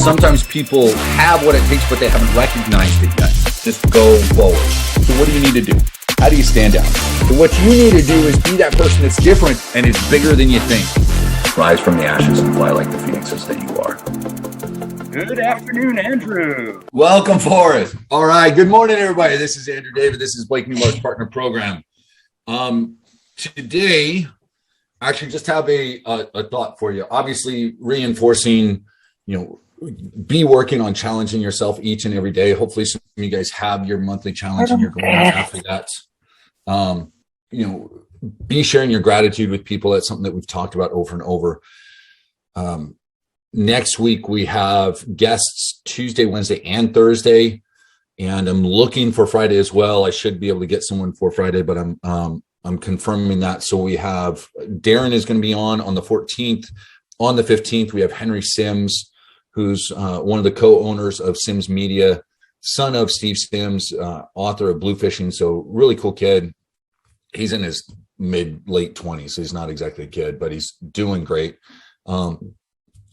sometimes people have what it takes, but they haven't recognized it yet. Just go forward. So what do you need to do? How do you stand out? So what you need to do is be that person that's different and is bigger than you think. Rise from the ashes and fly like the phoenixes that you are. Good afternoon, Andrew. Welcome, Forrest. All right. Good morning, everybody. This is Andrew David. This is Blake Newmark's Partner Program. Today, I actually just have a thought for you. Obviously, reinforcing, be working on challenging yourself each and every day. Hopefully, some of you guys have your monthly challenge and you're going after that. Be sharing your gratitude with people. That's something that we've talked about over and over. Next week, we have guests Tuesday, Wednesday, and Thursday. And I'm looking for Friday as well. I should be able to get someone for Friday, but I'm confirming that. So we have Darren is going to be on the 14th. On the 15th, we have Henry Sims, who's one of the co-owners of Sims Media, son of Steve Sims, author of Blue Fishing. So really cool kid. He's in his late 20s. So he's not exactly a kid, but he's doing great.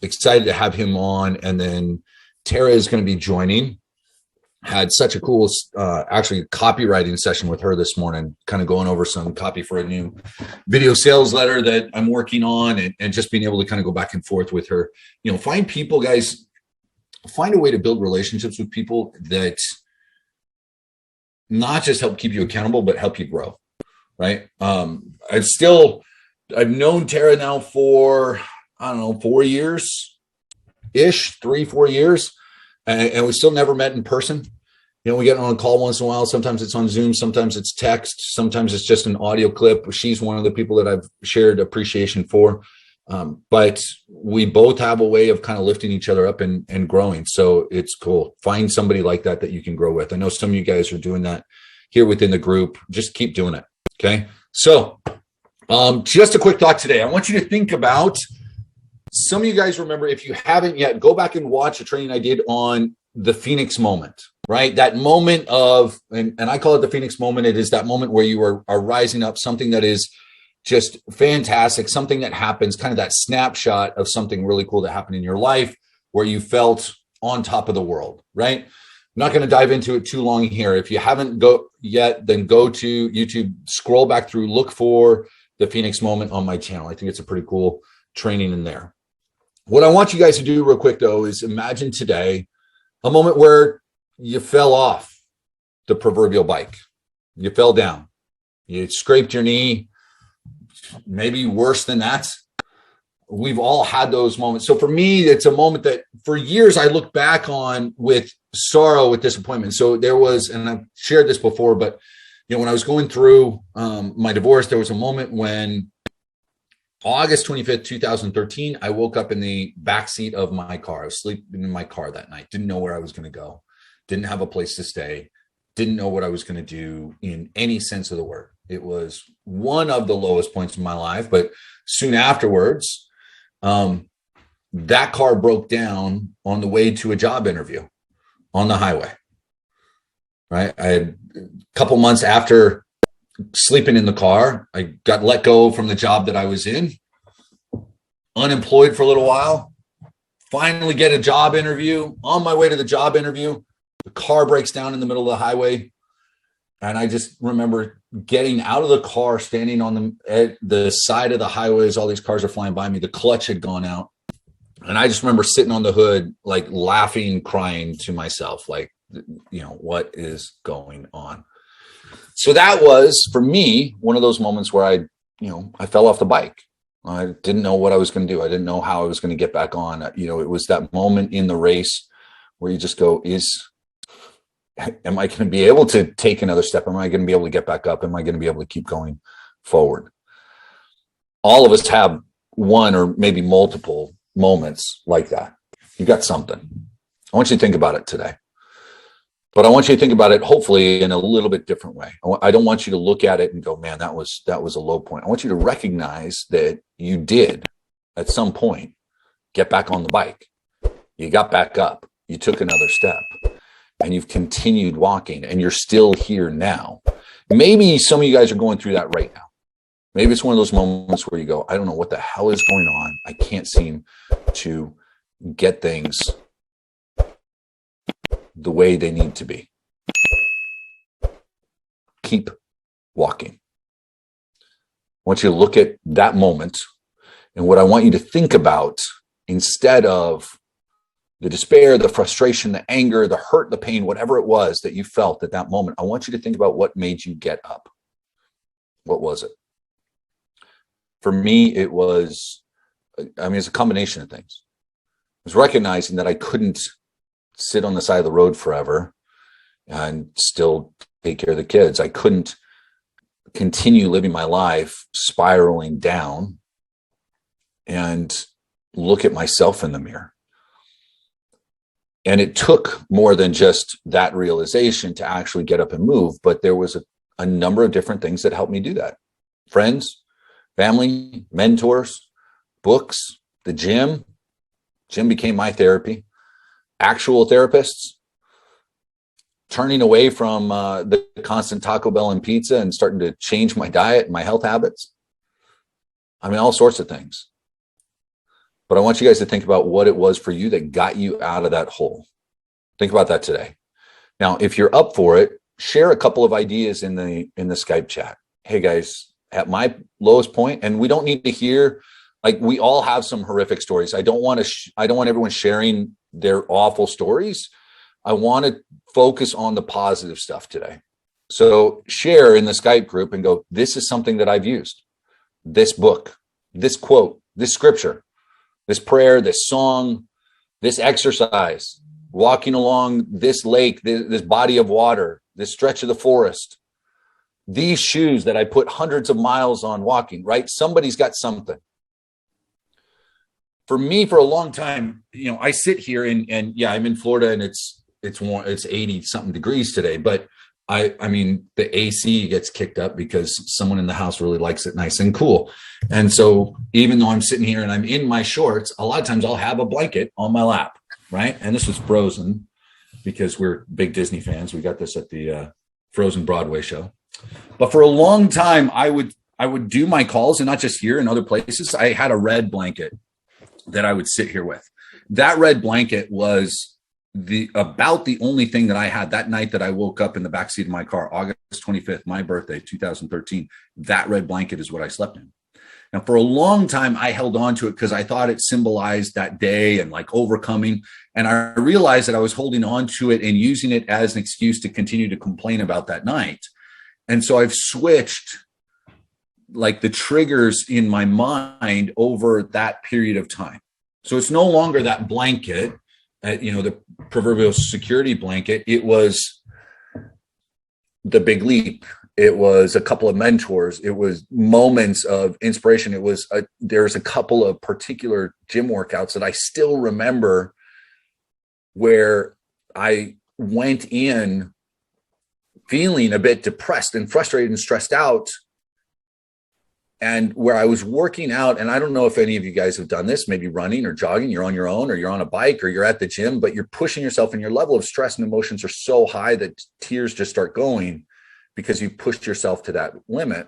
Excited to have him on. And then Tara is going to be joining. Had such a cool, actually copywriting session with her this morning, kind of going over some copy for a new video sales letter that I'm working on and just being able to kind of go back and forth with her. Find people, guys, find a way to build relationships with people that not just help keep you accountable, but help you grow, right? I've known Tara now for, 4 years-ish, 3-4 years. And we still never met in person. We get on a call once in a while. Sometimes it's on Zoom. Sometimes it's text. Sometimes it's just an audio clip. She's one of the people that I've shared appreciation for. But we both have a way of kind of lifting each other up and growing. So it's cool. Find somebody like that you can grow with. I know some of you guys are doing that here within the group. Just keep doing it. Okay. So just a quick thought today. I want you to think about, some of you guys remember, if you haven't yet, go back and watch a training I did on the Phoenix moment, right? That moment of, and I call it the Phoenix moment. It is that moment where you are rising up, something that is just fantastic, something that happens, kind of that snapshot of something really cool that happened in your life where you felt on top of the world, right? I'm not going to dive into it too long here. If you haven't yet, then go to YouTube, scroll back through, look for the Phoenix moment on my channel. I think it's a pretty cool training in there. What I want you guys to do real quick, though, is imagine today a moment where you fell off the proverbial bike. You fell down. You scraped your knee, maybe worse than that. We've all had those moments. So for me, it's a moment that for years I look back on with sorrow, with disappointment. So there was, and I've shared this before, but when I was going through my divorce, there was a moment when August 25th, 2013, I woke up in the backseat of my car. I was sleeping in my car that night. Didn't know where I was going to go. Didn't have a place to stay. Didn't know what I was going to do in any sense of the word. It was one of the lowest points in my life. But soon afterwards, that car broke down on the way to a job interview on the highway. Right? I had a couple months after sleeping in the car, I got let go from the job that I was in, unemployed for a little while, finally get a job interview. On my way to the job interview, the car breaks down in the middle of the highway. And I just remember getting out of the car, standing on the side of the highway as all these cars are flying by me. The clutch had gone out. And I just remember sitting on the hood, like laughing, crying to myself, like, what is going on? So that was, for me, one of those moments where I fell off the bike. I didn't know what I was going to do. I didn't know how I was going to get back on. It was that moment in the race where you just go, am I going to be able to take another step? Am I going to be able to get back up? Am I going to be able to keep going forward? All of us have one or maybe multiple moments like that. You got something. I want you to think about it today. But I want you to think about it, hopefully, in a little bit different way. I don't want you to look at it and go, man, that was a low point. I want you to recognize that you did, at some point, get back on the bike. You got back up. You took another step. And you've continued walking. And you're still here now. Maybe some of you guys are going through that right now. Maybe it's one of those moments where you go, I don't know what the hell is going on. I can't seem to get things the way they need to be. Keep walking. I want you to look at that moment, and what I want you to think about, instead of the despair, the frustration, the anger, the hurt, the pain, whatever it was that you felt at that moment, I want you to think about what made you get up. What was it? For me, it was, it's a combination of things. It was recognizing that I couldn't sit on the side of the road forever and still take care of the kids. I couldn't continue living my life spiraling down and look at myself in the mirror. And it took more than just that realization to actually get up and move, but there was a number of different things that helped me do that. Friends, family, mentors, books, the gym. Gym became my therapy. Actual therapists. Turning away from the constant Taco Bell and pizza and starting to change my diet and my health habits. All sorts of things. But I want you guys to think about what it was for you that got you out of that hole. Think about that today. Now, if you're up for it, share a couple of ideas in the Skype chat. Hey guys, at my lowest point, and we don't need to hear, we all have some horrific stories. I don't want everyone sharing their awful stories. I want to focus on the positive stuff today. So share in the Skype group and go, this is something that I've used. This book, this quote, this scripture, this prayer, this song, this exercise, walking along this lake, this body of water, this stretch of the forest, these shoes that I put hundreds of miles on walking, right? Somebody's got something. For me, for a long time, I sit here and yeah, I'm in Florida and it's 80 something degrees today, but the AC gets kicked up because someone in the house really likes it nice and cool. And so even though I'm sitting here and I'm in my shorts, a lot of times I'll have a blanket on my lap, right? And this was Frozen because we're big Disney fans. We got this at the Frozen Broadway show. But for a long time, I would do my calls, and not just here, in other places. I had a red blanket that I would sit here with. That red blanket was about the only thing that I had that night that I woke up in the backseat of my car, August 25th, my birthday, 2013. That red blanket is what I slept in. Now, for a long time, I held on to it because I thought it symbolized that day and overcoming. And I realized that I was holding on to it and using it as an excuse to continue to complain about that night. And so I've switched the triggers in my mind over that period of time. So it's no longer that blanket, the proverbial security blanket. It was the big leap. It was a couple of mentors. It was moments of inspiration. It was there's a couple of particular gym workouts that I still remember where I went in feeling a bit depressed and frustrated and stressed out, and where I was working out. And I don't know if any of you guys have done this, maybe running or jogging, you're on your own or you're on a bike or you're at the gym, but you're pushing yourself and your level of stress and emotions are so high that tears just start going because you pushed yourself to that limit.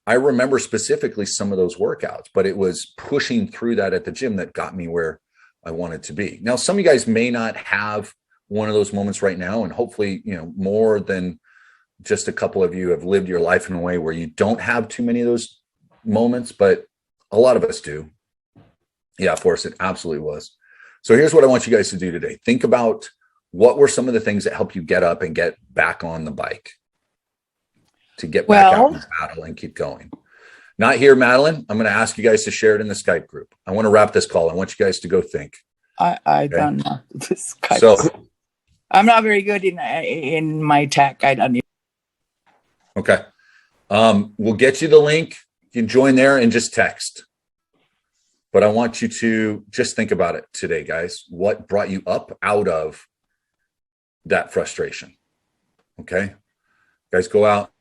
I remember specifically some of those workouts, but it was pushing through that at the gym that got me where I wanted to be. Now, some of you guys may not have one of those moments right now, and hopefully, more than just a couple of you have lived your life in a way where you don't have too many of those moments, but a lot of us do. Yeah, Forrest, it absolutely was. So here's what I want you guys to do today. Think about what were some of the things that help you get up and get back on the bike, to get back out in the battle and keep going. Not here, Madeline. I'm going to ask you guys to share it in the Skype group. I want to wrap this call. I want you guys to go think. I don't know this Skype. So I'm not very good in my tech. I don't. Okay. We'll get you the link. You can join there and just text. But I want you to just think about it today, guys. What brought you up out of that frustration? Okay. Guys, go out.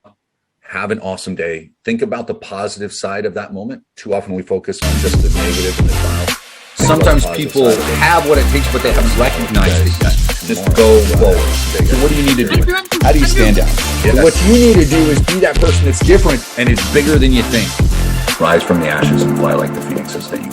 Have an awesome day. Think about the positive side of that moment. Too often we focus on just the negative and the trial. Sometimes people have what it takes, but they haven't recognized it yet. Just go forward. So what do you need to do? How do you stand out? Yes. What you need to do is be that person that's different and is bigger than you think. Rise from the ashes and fly like the phoenixes that you